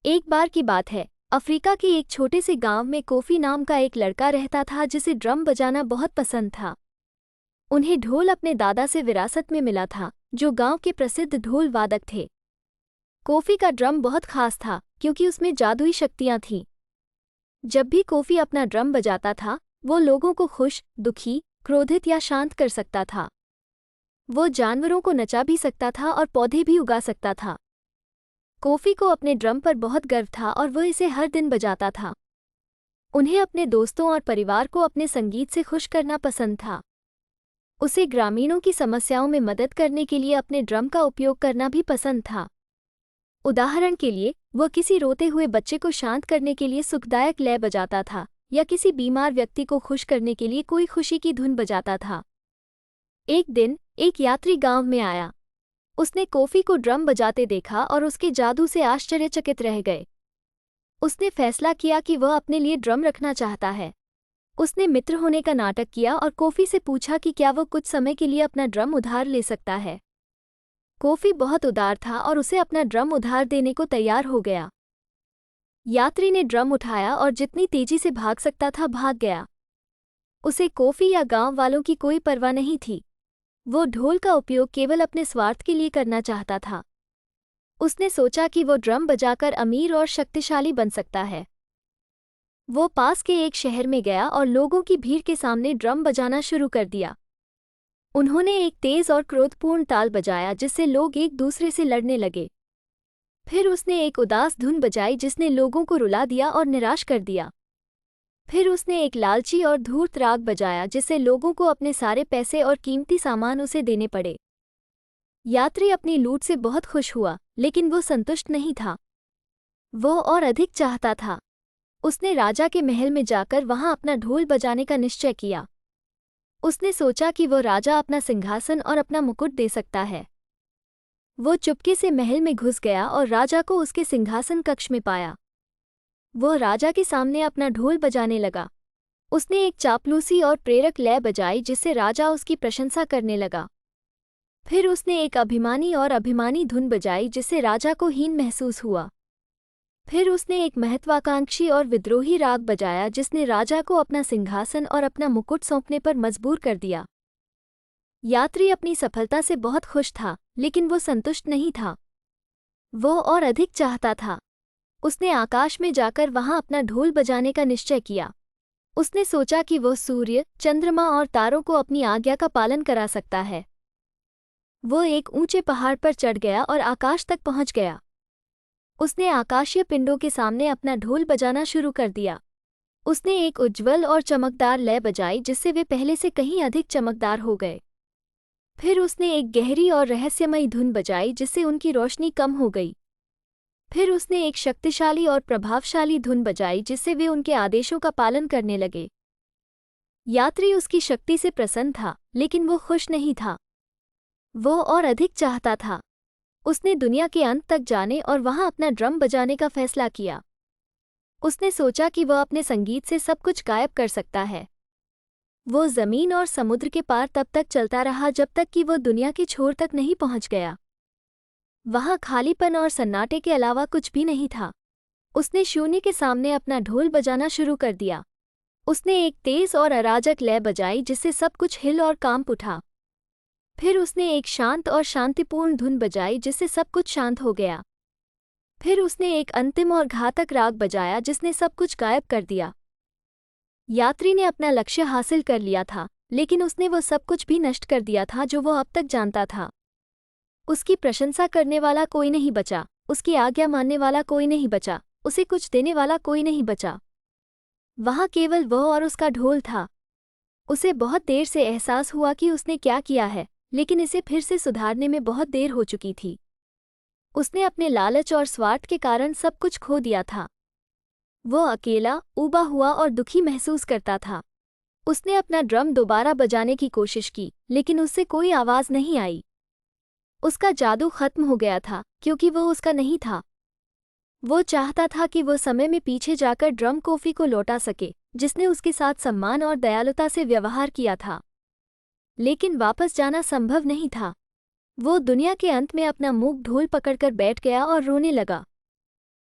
एक बार की बात है, अफ्रीका के एक छोटे से गांव में कोफी नाम का एक लड़का रहता था जिसे ड्रम बजाना बहुत पसंद था। उन्हें ढोल अपने दादा से विरासत में मिला था, जो गांव के प्रसिद्ध ढोल वादक थे। कोफी का ड्रम बहुत खास था क्योंकि उसमें जादुई शक्तियां थीं। जब भी कोफी अपना ड्रम बजाता था, वो लोगों को खुश, दुखी, क्रोधित या शांत कर सकता था। वो जानवरों को नचा भी सकता था और पौधे भी उगा सकता था। कोफी को अपने ड्रम पर बहुत गर्व था और वह इसे हर दिन बजाता था। उन्हें अपने दोस्तों और परिवार को अपने संगीत से खुश करना पसंद था। उसे ग्रामीणों की समस्याओं में मदद करने के लिए अपने ड्रम का उपयोग करना भी पसंद था। उदाहरण के लिए, वह किसी रोते हुए बच्चे को शांत करने के लिए सुखदायक लय बजाता था या किसी बीमार व्यक्ति को खुश करने के लिए कोई खुशी की धुन बजाता था। एक दिन एक यात्री गांव में आया। उसने कोफी को ड्रम बजाते देखा और उसके जादू से आश्चर्यचकित रह गए। उसने फैसला किया कि वह अपने लिए ड्रम रखना चाहता है। उसने मित्र होने का नाटक किया और कोफी से पूछा कि क्या वह कुछ समय के लिए अपना ड्रम उधार ले सकता है। कोफी बहुत उदार था और उसे अपना ड्रम उधार देने को तैयार हो गया। यात्री ने ड्रम उठाया और जितनी तेजी से भाग सकता था भाग गया। उसे कोफी या गांव वालों की कोई परवाह नहीं थी। वो ढोल का उपयोग केवल अपने स्वार्थ के लिए करना चाहता था। उसने सोचा कि वो ड्रम बजाकर अमीर और शक्तिशाली बन सकता है। वो पास के एक शहर में गया और लोगों की भीड़ के सामने ड्रम बजाना शुरू कर दिया। उन्होंने एक तेज और क्रोधपूर्ण ताल बजाया जिससे लोग एक दूसरे से लड़ने लगे। फिर उसने एक उदास धुन बजाई जिसने लोगों को रुला दिया और निराश कर दिया। फिर उसने एक लालची और धूर्त राग बजाया जिससे लोगों को अपने सारे पैसे और कीमती सामान उसे देने पड़े। यात्री अपनी लूट से बहुत खुश हुआ, लेकिन वो संतुष्ट नहीं था। वो और अधिक चाहता था। उसने राजा के महल में जाकर वहां अपना ढोल बजाने का निश्चय किया। उसने सोचा कि वो राजा अपना सिंहासन और अपना मुकुट दे सकता है। वो चुपके से महल में घुस गया और राजा को उसके सिंहासन कक्ष में पाया। वो राजा के सामने अपना ढोल बजाने लगा। उसने एक चापलूसी और प्रेरक लय बजाई जिससे राजा उसकी प्रशंसा करने लगा। फिर उसने एक अभिमानी धुन बजाई जिससे राजा को हीन महसूस हुआ। फिर उसने एक महत्वाकांक्षी और विद्रोही राग बजाया जिसने राजा को अपना सिंहासन और अपना मुकुट सौंपने पर मजबूर कर दिया। यात्री अपनी सफलता से बहुत खुश था, लेकिन वो संतुष्ट नहीं था। वो और अधिक चाहता था। उसने आकाश में जाकर वहां अपना ढोल बजाने का निश्चय किया। उसने सोचा कि वो सूर्य, चंद्रमा और तारों को अपनी आज्ञा का पालन करा सकता है। वो एक ऊंचे पहाड़ पर चढ़ गया और आकाश तक पहुंच गया। उसने आकाशीय पिंडों के सामने अपना ढोल बजाना शुरू कर दिया। उसने एक उज्ज्वल और चमकदार लय बजाई जिससे वे पहले से कहीं अधिक चमकदार हो गए। फिर उसने एक गहरी और रहस्यमयी धुन बजाई जिससे उनकी रोशनी कम हो गई। फिर उसने एक शक्तिशाली और प्रभावशाली धुन बजाई जिससे वे उनके आदेशों का पालन करने लगे। यात्री उसकी शक्ति से प्रसन्न था, लेकिन वो खुश नहीं था। वो और अधिक चाहता था। उसने दुनिया के अंत तक जाने और वहां अपना ड्रम बजाने का फैसला किया। उसने सोचा कि वह अपने संगीत से सब कुछ गायब कर सकता है। वो जमीन और समुद्र के पार तब तक चलता रहा जब तक कि वो दुनिया के छोर तक नहीं पहुंच गया। वहां खालीपन और सन्नाटे के अलावा कुछ भी नहीं था। उसने शून्य के सामने अपना ढोल बजाना शुरू कर दिया। उसने एक तेज और अराजक लय बजाई जिससे सब कुछ हिल और कांप उठा। फिर उसने एक शांत और शांतिपूर्ण धुन बजाई जिससे सब कुछ शांत हो गया। फिर उसने एक अंतिम और घातक राग बजाया जिसने सब कुछ गायब कर दिया। यात्री ने अपना लक्ष्य हासिल कर लिया था, लेकिन उसने वो सब कुछ भी नष्ट कर दिया था जो वो अब तक जानता था। उसकी प्रशंसा करने वाला कोई नहीं बचा, उसकी आज्ञा मानने वाला कोई नहीं बचा, उसे कुछ देने वाला कोई नहीं बचा। वहाँ केवल वह और उसका ढोल था। उसे बहुत देर से एहसास हुआ कि उसने क्या किया है, लेकिन इसे फिर से सुधारने में बहुत देर हो चुकी थी। उसने अपने लालच और स्वार्थ के कारण सब कुछ खो दिया था। वो अकेला, ऊबा हुआ और दुखी महसूस करता था। उसने अपना ड्रम दोबारा बजाने की कोशिश की, लेकिन उससे कोई आवाज़ नहीं आई। उसका जादू खत्म हो गया था क्योंकि वो उसका नहीं था। वो चाहता था कि वो समय में पीछे जाकर ड्रम कोफी को लौटा सके, जिसने उसके साथ सम्मान और दयालुता से व्यवहार किया था। लेकिन वापस जाना संभव नहीं था। वो दुनिया के अंत में अपना मूक ढोल पकड़कर बैठ गया और रोने लगा।